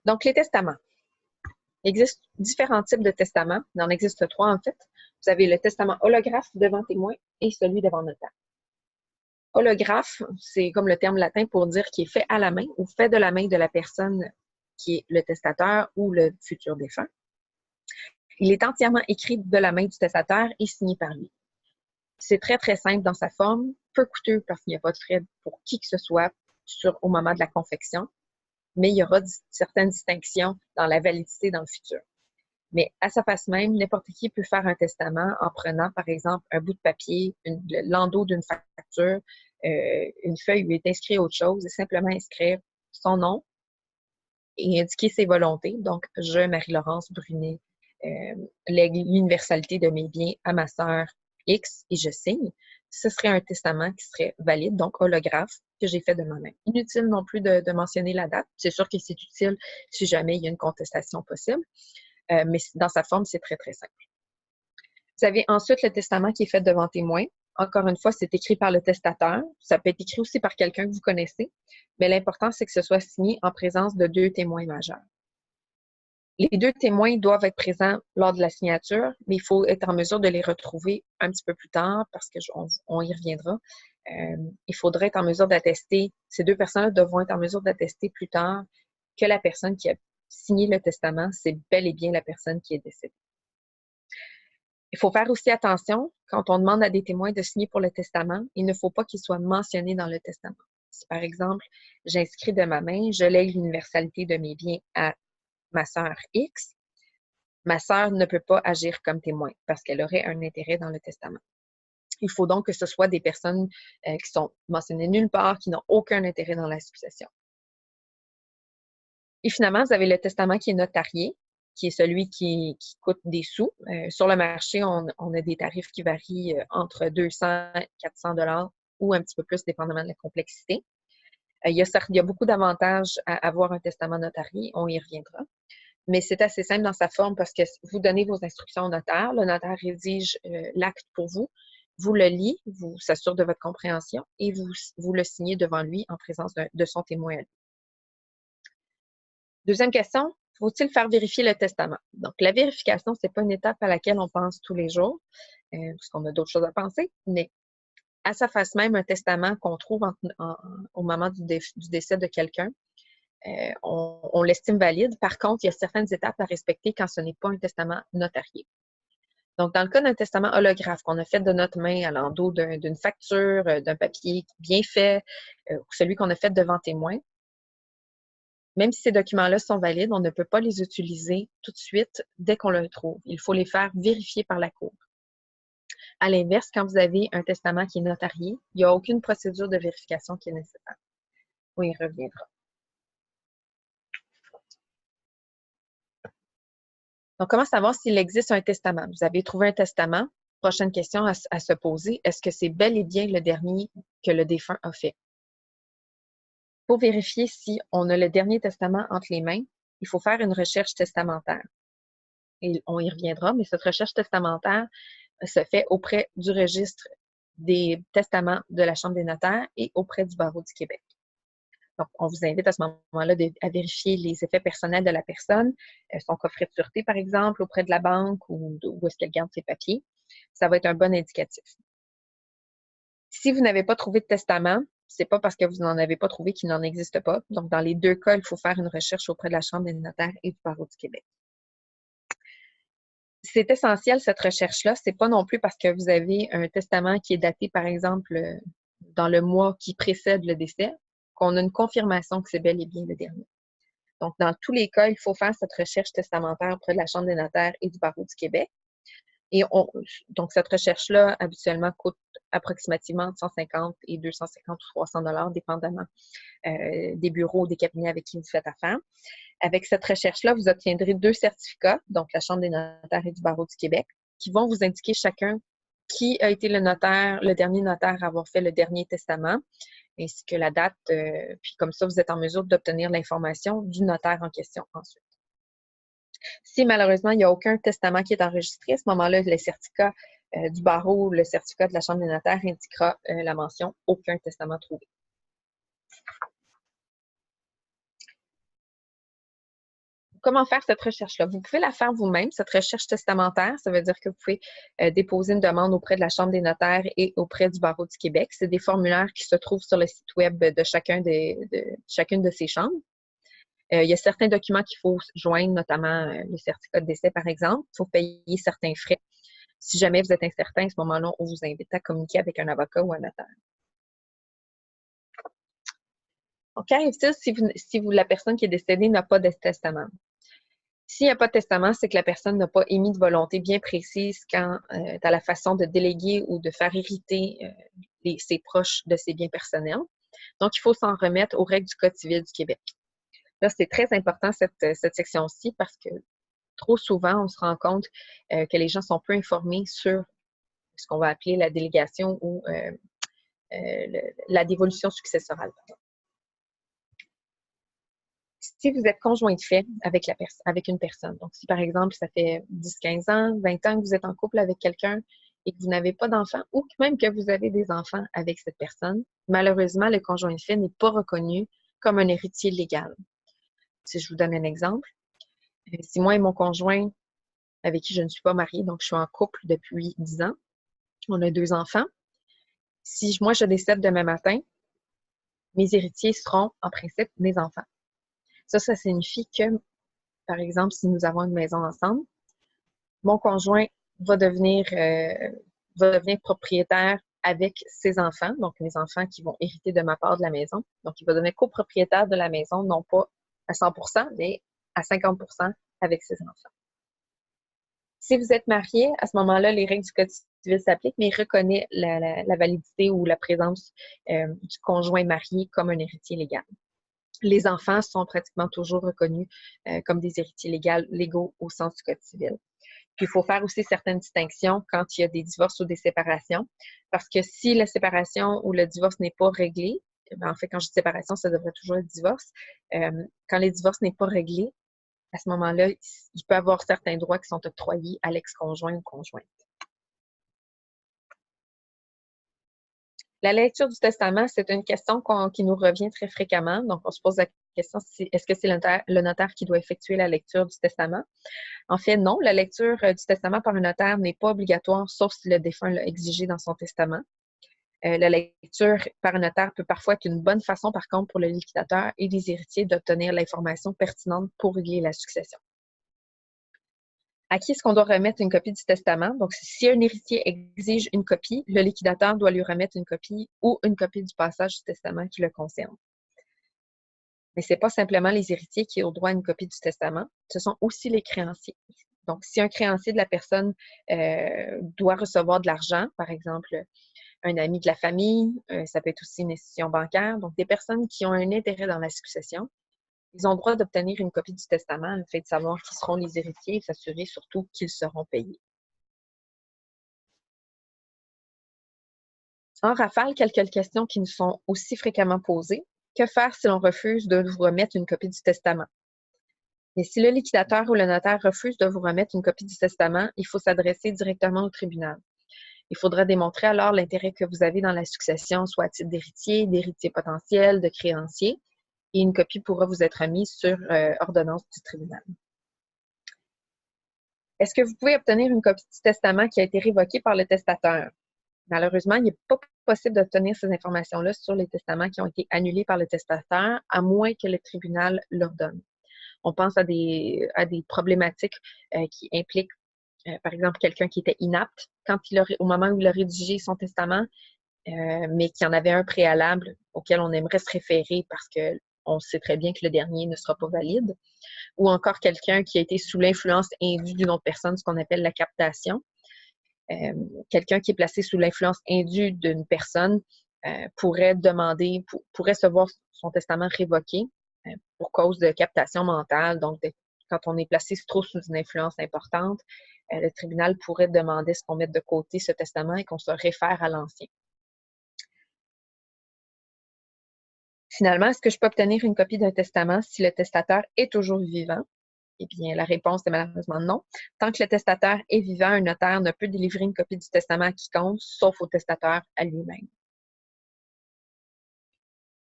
Donc, les testaments. Il existe différents types de testaments. Il en existe 3, en fait. Vous avez le testament holographe devant témoin et celui devant notaire. Holographe, c'est comme le terme latin pour dire qu'il est fait à la main ou fait de la main de la personne qui est le testateur ou le futur défunt. Il est entièrement écrit de la main du testateur et signé par lui. C'est très, très simple dans sa forme, peu coûteux parce qu'il n'y a pas de frais pour qui que ce soit au moment de la confection, mais il y aura certaines distinctions dans la validité dans le futur. Mais à sa face même, n'importe qui peut faire un testament en prenant, par exemple, un bout de papier, l'endos d'une facture, une feuille où il est inscrit autre chose, et simplement inscrire son nom et indiquer ses volontés. Donc, je, Marie-Laurence Brunet, lègue l'universalité de mes biens à ma sœur X et je signe. Ce serait un testament qui serait valide, donc holographe, que j'ai fait de moi-même. Inutile non plus de mentionner la date. C'est sûr que c'est utile si jamais il y a une contestation possible. Mais dans sa forme, c'est très, très simple. Vous avez ensuite le testament qui est fait devant témoin. Encore une fois, c'est écrit par le testateur. Ça peut être écrit aussi par quelqu'un que vous connaissez, mais l'important, c'est que ce soit signé en présence de 2 témoins majeurs. Les 2 témoins doivent être présents lors de la signature, mais il faut être en mesure de les retrouver un petit peu plus tard parce qu'on y reviendra. Il faudrait être en mesure d'attester, ces 2 personnes-là devront être en mesure d'attester plus tard que la personne qui a signé le testament, c'est bel et bien la personne qui est décédée. Il faut faire aussi attention, quand on demande à des témoins de signer pour le testament, il ne faut pas qu'ils soient mentionnés dans le testament. Si par exemple, j'inscris de ma main, je lègue l'universalité de mes biens à ma sœur X, ma sœur ne peut pas agir comme témoin parce qu'elle aurait un intérêt dans le testament. Il faut donc que ce soit des personnes qui sont mentionnées nulle part, qui n'ont aucun intérêt dans la succession. Et finalement, vous avez le testament qui est notarié, qui est celui qui coûte des sous. Sur le marché, on a des tarifs qui varient entre 200 et 400 $ ou un petit peu plus, dépendamment de la complexité. Il y a beaucoup d'avantages à avoir un testament notarié, on y reviendra. Mais c'est assez simple dans sa forme parce que vous donnez vos instructions au notaire, le notaire rédige l'acte pour vous, vous le lit, vous s'assure de votre compréhension et vous le signez devant lui en présence de son témoin à lui. Deuxième question, faut-il faire vérifier le testament? Donc, la vérification, c'est pas une étape à laquelle on pense tous les jours, parce qu'on a d'autres choses à penser, mais à sa face même, un testament qu'on trouve au moment du décès de quelqu'un, on l'estime valide. Par contre, il y a certaines étapes à respecter quand ce n'est pas un testament notarié. Donc, dans le cas d'un testament holographe qu'on a fait de notre main à l'endos d'une facture, d'un papier bien fait, ou celui qu'on a fait devant témoin, même si ces documents-là sont valides, on ne peut pas les utiliser tout de suite dès qu'on le trouve. Il faut les faire vérifier par la Cour. À l'inverse, quand vous avez un testament qui est notarié, il n'y a aucune procédure de vérification qui est nécessaire. On y reviendra. Donc, comment savoir s'il existe un testament? Vous avez trouvé un testament. Prochaine question à se poser, est-ce que c'est bel et bien le dernier que le défunt a fait? Pour vérifier si on a le dernier testament entre les mains, il faut faire une recherche testamentaire. Et on y reviendra, mais cette recherche testamentaire se fait auprès du registre des testaments de la Chambre des notaires et auprès du Barreau du Québec. Donc, on vous invite à ce moment-là à vérifier les effets personnels de la personne, son coffret de sûreté, par exemple, auprès de la banque ou où est-ce qu'elle garde ses papiers. Ça va être un bon indicatif. Si vous n'avez pas trouvé de testament, c'est pas parce que vous n'en avez pas trouvé qu'il n'en existe pas. Donc, dans les 2 cas, il faut faire une recherche auprès de la Chambre des notaires et du Barreau du Québec. C'est essentiel, cette recherche-là. C'est pas non plus parce que vous avez un testament qui est daté, par exemple, dans le mois qui précède le décès, qu'on a une confirmation que c'est bel et bien le dernier. Donc, dans tous les cas, il faut faire cette recherche testamentaire auprès de la Chambre des notaires et du Barreau du Québec. Et donc, cette recherche-là, habituellement, coûte approximativement entre 150 et 250 ou 300 $, dépendamment des bureaux ou des cabinets avec qui vous faites affaire. Avec cette recherche-là, vous obtiendrez 2 certificats, donc la Chambre des notaires et du Barreau du Québec, qui vont vous indiquer chacun qui a été le dernier notaire à avoir fait le dernier testament, ainsi que la date. Puis comme ça, vous êtes en mesure d'obtenir l'information du notaire en question ensuite. Si malheureusement, il n'y a aucun testament qui est enregistré, à ce moment-là, le certificat du barreau, le certificat de la Chambre des notaires indiquera la mention « aucun testament trouvé ». comment faire cette recherche-là? Vous pouvez la faire vous-même, cette recherche testamentaire. Ça veut dire que vous pouvez déposer une demande auprès de la Chambre des notaires et auprès du Barreau du Québec. C'est des formulaires qui se trouvent sur le site web de chacune de ces chambres. Il y a certains documents qu'il faut joindre, notamment le certificat de décès, par exemple. Il faut payer certains frais. Si jamais vous êtes incertain, à ce moment-là, on vous invite à communiquer avec un avocat ou un notaire. Donc, qu'arrive-t-il si la personne qui est décédée n'a pas de testament? S'il n'y a pas de testament, c'est que la personne n'a pas émis de volonté bien précise quant à la façon de déléguer ou de faire hériter ses proches de ses biens personnels. Donc, il faut s'en remettre aux règles du Code civil du Québec. Là, c'est très important, cette section-ci, parce que trop souvent, on se rend compte que les gens sont peu informés sur ce qu'on va appeler la délégation ou la dévolution successorale. Si vous êtes conjoint de fait avec une personne, donc si par exemple, ça fait 10, 15 ans, 20 ans que vous êtes en couple avec quelqu'un et que vous n'avez pas d'enfants, ou même que vous avez des enfants avec cette personne, malheureusement, le conjoint de fait n'est pas reconnu comme un héritier légal. Si je vous donne un exemple, si moi et mon conjoint, avec qui je ne suis pas mariée, donc je suis en couple depuis 10 ans, on a 2 enfants, si moi je décède demain matin, mes héritiers seront en principe mes enfants. Ça signifie que, par exemple, si nous avons une maison ensemble, mon conjoint va devenir propriétaire avec ses enfants, donc mes enfants qui vont hériter de ma part de la maison. Donc, il va devenir copropriétaire de la maison, non pas à 100%, mais à 50% avec ses enfants. Si vous êtes marié, à ce moment-là, les règles du Code civil s'appliquent, mais il reconnaît la validité ou la présence du conjoint marié comme un héritier légal. Les enfants sont pratiquement toujours reconnus comme des héritiers légaux au sens du Code civil. Puis, il faut faire aussi certaines distinctions quand il y a des divorces ou des séparations, parce que si la séparation ou le divorce n'est pas réglé, en fait, quand je dis séparation, ça devrait toujours être divorce. Quand le divorce n'est pas réglé, à ce moment-là, il peut y avoir certains droits qui sont octroyés à l'ex-conjoint ou conjointe. La lecture du testament, c'est une question qui nous revient très fréquemment. Donc, on se pose la question, est-ce que c'est le notaire qui doit effectuer la lecture du testament? En fait, non. La lecture du testament par un notaire n'est pas obligatoire, sauf si le défunt l'a exigé dans son testament. La lecture par un notaire peut parfois être une bonne façon, par contre, pour le liquidateur et les héritiers d'obtenir l'information pertinente pour régler la succession. À qui est-ce qu'on doit remettre une copie du testament? Donc, si un héritier exige une copie, le liquidateur doit lui remettre une copie ou une copie du passage du testament qui le concerne. Mais ce n'est pas simplement les héritiers qui ont droit à une copie du testament, ce sont aussi les créanciers. Donc, si un créancier de la personne doit recevoir de l'argent, par exemple, un ami de la famille, ça peut être aussi une institution bancaire, donc des personnes qui ont un intérêt dans la succession, ils ont le droit d'obtenir une copie du testament, le fait de savoir qui seront les héritiers et s'assurer surtout qu'ils seront payés. En rafale, quelques questions qui nous sont aussi fréquemment posées. Que faire si l'on refuse de vous remettre une copie du testament? Et si le liquidateur ou le notaire refuse de vous remettre une copie du testament, il faut s'adresser directement au tribunal. Il faudra démontrer alors l'intérêt que vous avez dans la succession, soit à titre d'héritier potentiel, de créancier, et une copie pourra vous être remise sur ordonnance du tribunal. Est-ce que vous pouvez obtenir une copie du testament qui a été révoqué par le testateur? Malheureusement, il n'est pas possible d'obtenir ces informations-là sur les testaments qui ont été annulés par le testateur, à moins que le tribunal l'ordonne. On pense à des problématiques qui impliquent, par exemple, quelqu'un qui était inapte au moment où il a rédigé son testament, mais qui en avait un préalable auquel on aimerait se référer parce qu'on sait très bien que le dernier ne sera pas valide, ou encore quelqu'un qui a été sous l'influence indue d'une autre personne, ce qu'on appelle la captation. Quelqu'un qui est placé sous l'influence indue d'une personne pourrait se voir son testament révoqué pour cause de captation mentale. Donc, quand on est placé trop sous une influence importante, le tribunal pourrait demander qu'on mette de côté ce testament et qu'on se réfère à l'ancien. Finalement, est-ce que je peux obtenir une copie d'un testament si le testateur est toujours vivant? Eh bien, la réponse est malheureusement non. Tant que le testateur est vivant, un notaire ne peut délivrer une copie du testament à quiconque, sauf au testateur à lui-même.